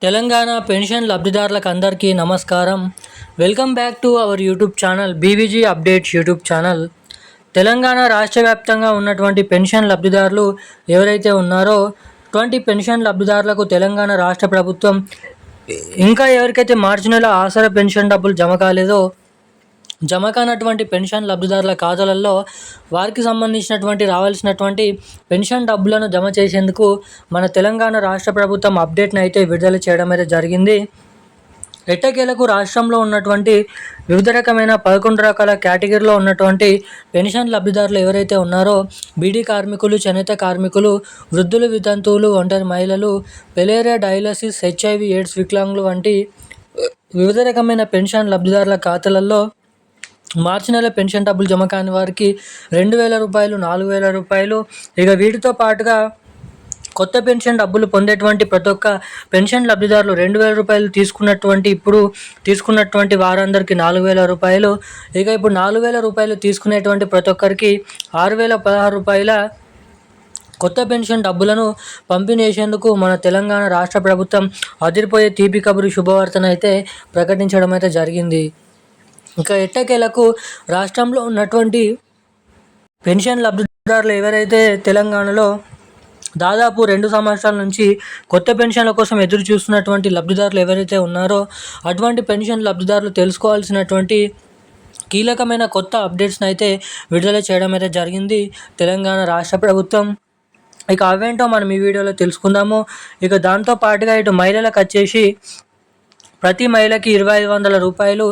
Telangana pension లబ్ధిదారులకు అందరికీ నమస్కారం. Welcome back to our YouTube channel BVG updates YouTube channel. Telangana రాష్ట్ర వ్యాప్తంగా ఉన్నటువంటి పెన్షన్ లబ్ధిదారులు ఎవరైతే ఉన్నారో అటువంటి పెన్షన్ లబ్ధిదారులకు తెలంగాణ రాష్ట్ర ప్రభుత్వం ఇంకా ఎవరికైతే మార్చి నెల ఆసరా పెన్షన్ డబ్బులు జమ కాలేదో జమ కానటువంటి పెన్షన్ లబ్ధిదారుల ఖాతాలలో వారికి సంబంధించినటువంటి రావాల్సినటువంటి పెన్షన్ డబ్బులను జమ చేసేందుకు మన తెలంగాణ రాష్ట్ర ప్రభుత్వం అప్డేట్ని అయితే విడుదల చేయడం అయితే జరిగింది. ఎట్టకేలకు రాష్ట్రంలో ఉన్నటువంటి వివిధ రకమైన 11 రకాల కేటగిరీలో ఉన్నటువంటి పెన్షన్ లబ్ధిదారులు ఎవరైతే ఉన్నారో బీడీ కార్మికులు, చేనేత కార్మికులు, వృద్ధులు, వితంతువులు, ఒంటరి మహిళలు, పెలేరియా, డయాలసిస్, HIV, ఎయిడ్స్, వికలాంగులు వంటి వివిధ రకమైన పెన్షన్ లబ్ధిదారుల ఖాతాలలో మార్చి నెల పెన్షన్ డబ్బులు జమ కాని వారికి 2,000 రూపాయలు, 4,000 రూపాయలు, ఇక వీటితో పాటుగా కొత్త పెన్షన్ డబ్బులు పొందేటువంటి ప్రతి ఒక్క పెన్షన్ లబ్ధిదారులు 2,000 రూపాయలు ఇప్పుడు తీసుకున్నటువంటి వారందరికీ 4,000 రూపాయలు, ఇక ఇప్పుడు 4,000 రూపాయలు తీసుకునేటువంటి ప్రతి ఒక్కరికి 6,016 రూపాయల కొత్త పెన్షన్ డబ్బులను పంపిణీ చేసేందుకు మన తెలంగాణ రాష్ట్ర ప్రభుత్వం అదిరిపోయే తీపి కబురు శుభవార్తను అయితే ప్రకటించడం అయితే జరిగింది. ఇంకా ఎట్టకేలకు రాష్ట్రంలో ఉన్నటువంటి పెన్షన్ లబ్ధిదారులు ఎవరైతే తెలంగాణలో దాదాపు 2 సంవత్సరాల నుంచి కొత్త పెన్షన్ల కోసం ఎదురు చూస్తున్నటువంటి లబ్ధిదారులు ఎవరైతే ఉన్నారో అటువంటి పెన్షన్ లబ్ధిదారులు తెలుసుకోవాల్సినటువంటి కీలకమైన కొత్త అప్డేట్స్ని అయితే విడుదల చేయడం అయితే జరిగింది తెలంగాణ రాష్ట్ర ప్రభుత్వం. ఇక అవేంటో మనం ఈ వీడియోలో తెలుసుకుందాము. ఇక దాంతో పాటుగా ఇటు మహిళలకు వచ్చేసి ప్రతి మహిళకి 2,500 రూపాయలు,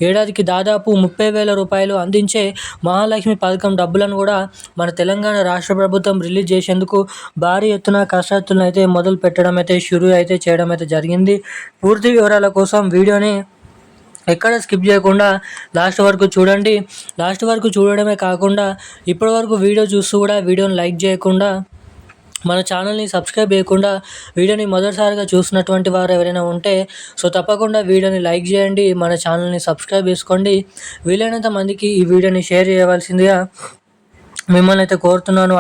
ఏడాదికి దాదాపు 30,000 రూపాయలు అందించే మహాలక్ష్మి పథకం డబ్బులను కూడా మన తెలంగాణ రాష్ట్ర ప్రభుత్వం రిలీజ్ చేసేందుకు భారీ ఎత్తున కసరత్తులను అయితే మొదలు పెట్టడం అయితే చేయడం అయితే జరిగింది. పూర్తి వివరాల కోసం వీడియోని ఎక్కడ స్కిప్ చేయకుండా లాస్ట్ వరకు చూడండి. లాస్ట్ వరకు చూడడమే కాకుండా ఇప్పటివరకు వీడియో చూస్తూ కూడా వీడియోని లైక్ చేయకుండా మన ఛానల్ని సబ్స్క్రైబ్ చేయకుండా వీడియోని మొదటిసారిగా చూసినటువంటి వారు ఎవరైనా ఉంటే తప్పకుండా వీడియోని లైక్ చేయండి, మన ఛానల్ని సబ్స్క్రైబ్ చేసుకోండి. వీలైనంత మందికి ఈ వీడియోని షేర్ చేయవలసిందిగా మిమ్మల్ని అయితే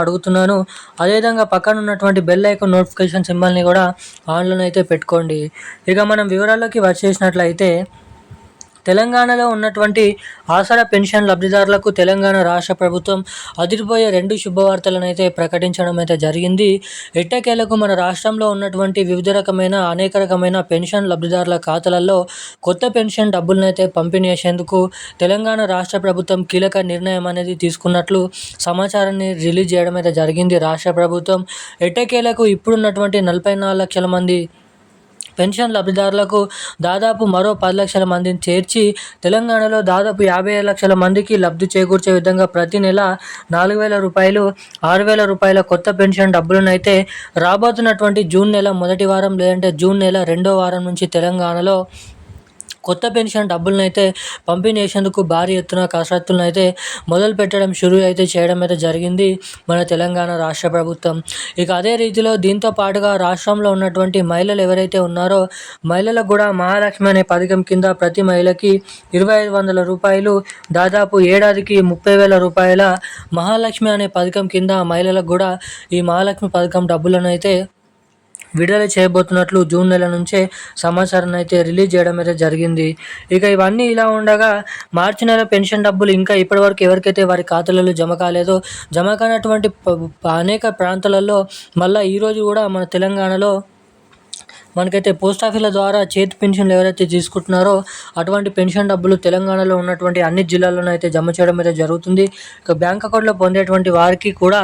అడుగుతున్నాను. అదేవిధంగా పక్కన ఉన్నటువంటి బెల్ ఐకాన్ నోటిఫికేషన్ సింబల్ని కూడా ఆన్లో అయితే పెట్టుకోండి. ఇక మనం వివరాల్లోకి వచ్చేసినట్లయితే తెలంగాణలో ఉన్నటువంటి ఆసరా పెన్షన్ లబ్ధిదారులకు తెలంగాణ రాష్ట్ర ప్రభుత్వం అదిరిపోయే 2 శుభవార్తలను అయితే ప్రకటించడం అయితే జరిగింది. ఎట్టకేలకు మన రాష్ట్రంలో ఉన్నటువంటి అనేక రకమైన పెన్షన్ లబ్ధిదారుల ఖాతాలలో కొత్త పెన్షన్ డబ్బులను అయితే పంపిణీ చేసేందుకు తెలంగాణ రాష్ట్ర ప్రభుత్వం కీలక నిర్ణయం అనేది తీసుకున్నట్లు సమాచారాన్ని రిలీజ్ చేయడం అయితే జరిగింది రాష్ట్ర ప్రభుత్వం. ఎట్టకేలకు ఇప్పుడున్నటువంటి 44 లక్షల మంది పెన్షన్ లబ్ధిదారులకు దాదాపు మరో 10 లక్షల మందిని చేర్చి తెలంగాణలో దాదాపు 57 లక్షల మందికి లబ్ధి చేకూర్చే విధంగా ప్రతి నెల 4,000 రూపాయలు, 6,000 రూపాయల కొత్త పెన్షన్ డబ్బులను అయితే రాబోతున్నటువంటి జూన్ నెల మొదటి వారం లేదంటే జూన్ నెల 2వ వారం నుంచి తెలంగాణలో కొత్త పెన్షన్ డబ్బులను అయితే పంపిణీ చేసేందుకు భారీ ఎత్తున కసరత్తులను అయితే మొదలు పెట్టడం చేయడం అయితే జరిగింది మన తెలంగాణ రాష్ట్ర ప్రభుత్వం. ఇక అదే రీతిలో దీంతో పాటుగా రాష్ట్రంలో ఉన్నటువంటి మహిళలు ఎవరైతే ఉన్నారో మహిళలకు కూడా మహాలక్ష్మి అనే పథకం కింద ప్రతి మహిళకి 2,500 రూపాయలు, దాదాపు ఏడాదికి 30,000 రూపాయల మహాలక్ష్మి అనే పథకం కింద మహిళలకు కూడా ఈ మహాలక్ష్మి పథకం డబ్బులను అయితే విడుదల చేయబోతున్నట్లు జూన్ నెల నుంచే సమాచారాన్ని అయితే రిలీజ్ చేయడం అయితే జరిగింది. ఇక ఇవన్నీ ఇలా ఉండగా మార్చి నెల పెన్షన్ డబ్బులు ఇంకా ఇప్పటివరకు ఎవరికైతే వారి ఖాతాలలో జమ కాలేదో జమ కానటువంటి అనేక ప్రాంతాలలో మళ్ళీ ఈరోజు కూడా మన తెలంగాణలో మనకైతే పోస్ట్ ఆఫీసుల ద్వారా చేతి పెన్షన్లు ఎవరైతే తీసుకుంటున్నారో అటువంటి పెన్షన్ డబ్బులు తెలంగాణలో ఉన్నటువంటి అన్ని జిల్లాల్లోనూ అయితే జమ చేయడం అయితే జరుగుతుంది. ఇక బ్యాంక్ అకౌంట్లో పొందేటువంటి వారికి కూడా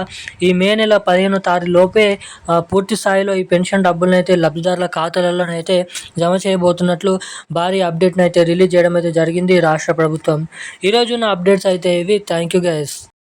ఈ మే నెల 15వ తారీఖు లోపే పూర్తి స్థాయిలో ఈ పెన్షన్ డబ్బులను అయితే లబ్ధిదారుల ఖాతాలలోనైతే జమ చేయబోతున్నట్లు భారీ అప్డేట్ని అయితే రిలీజ్ చేయడం అయితే జరిగింది రాష్ట్ర ప్రభుత్వం. ఈరోజు ఉన్న అప్డేట్స్ అయితే ఇవి. Thank you guys.